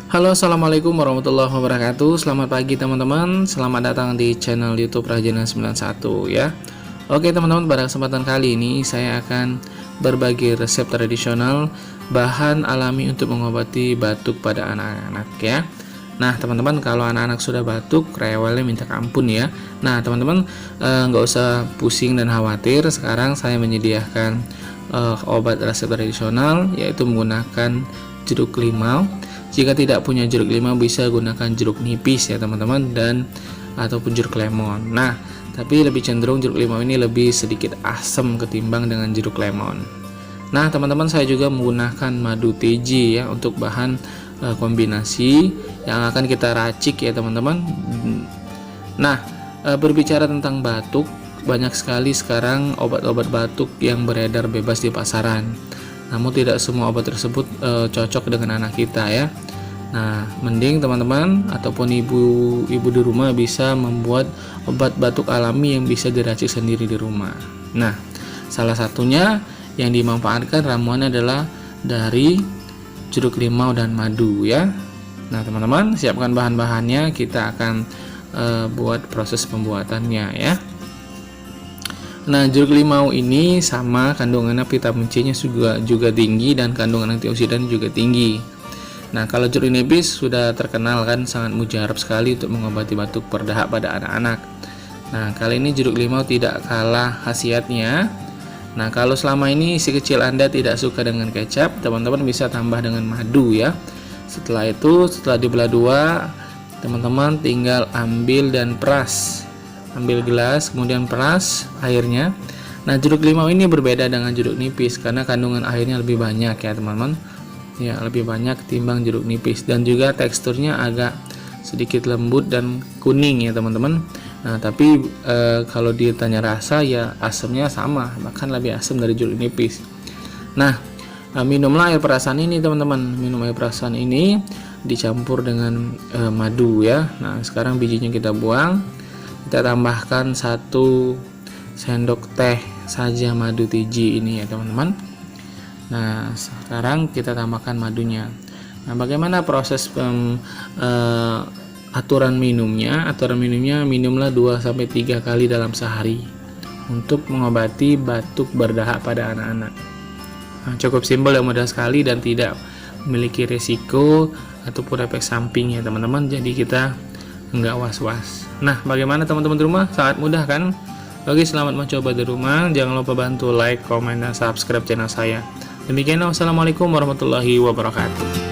Halo, assalamualaikum warahmatullahi wabarakatuh. Selamat pagi teman-teman. Selamat datang di channel YouTube Rajenan 91 ya. Oke teman-teman, pada kesempatan kali ini saya akan berbagi resep tradisional bahan alami untuk mengobati batuk pada anak-anak ya. Nah teman-teman, kalau anak-anak sudah batuk, rewelnya minta ampun ya. Nah teman-teman, nggak usah pusing dan khawatir. Sekarang saya menyediakan obat resep tradisional, yaitu menggunakan jeruk limau. Jika tidak punya jeruk limau, bisa gunakan jeruk nipis ya teman-teman, dan ataupun jeruk lemon. Nah tapi lebih cenderung jeruk limau ini lebih sedikit asam ketimbang dengan jeruk lemon. Nah teman-teman, saya juga menggunakan madu teji ya untuk bahan kombinasi yang akan kita racik ya teman-teman. Nah berbicara tentang batuk, banyak sekali sekarang obat-obat batuk yang beredar bebas di pasaran. Namun tidak semua obat tersebut cocok dengan anak kita ya. Nah, mending teman-teman ataupun ibu-ibu di rumah bisa membuat obat batuk alami yang bisa diracik sendiri di rumah. Nah, salah satunya yang dimanfaatkan ramuannya adalah dari jeruk limau dan madu ya. Nah, teman-teman, siapkan bahan-bahannya, kita akan buat proses pembuatannya ya. Nah, jeruk limau ini sama kandungannya vitamin C-nya juga tinggi dan kandungan antioksidan juga tinggi. Nah, kalau jeruk nipis sudah terkenal kan sangat mujarab sekali untuk mengobati batuk berdahak pada anak-anak. Nah, kali ini jeruk limau tidak kalah khasiatnya. Nah, kalau selama ini si kecil Anda tidak suka dengan kecap, teman-teman bisa tambah dengan madu ya. Setelah itu, setelah dibelah dua, teman-teman tinggal ambil dan peras. Ambil gelas, kemudian peras airnya. Nah, jeruk limau ini berbeda dengan jeruk nipis karena kandungan airnya lebih banyak ya teman-teman. Ya, lebih banyak ketimbang jeruk nipis, dan juga teksturnya agak sedikit lembut dan kuning ya teman-teman. Nah, tapi kalau ditanya rasa ya asamnya sama, bahkan lebih asam dari jeruk nipis. Nah, minumlah air perasan ini teman-teman. Minum air perasan ini dicampur dengan madu ya. Nah, sekarang bijinya kita buang. Kita tambahkan 1 sendok teh saja madu teji ini ya teman-teman. Nah, sekarang kita tambahkan madunya. Nah, bagaimana proses aturan minumnya? Aturan minumnya, minumlah 2-3 kali dalam sehari untuk mengobati batuk berdahak pada anak-anak. Nah, cukup simpel dan mudah sekali dan tidak memiliki risiko ataupun efek samping ya teman-teman. Jadi kita enggak was-was. Nah, bagaimana teman-teman di rumah? Sangat mudah kan? Oke, selamat mencoba di rumah. Jangan lupa bantu like, komen, dan subscribe channel saya. Demikian, wassalamualaikum warahmatullahi wabarakatuh.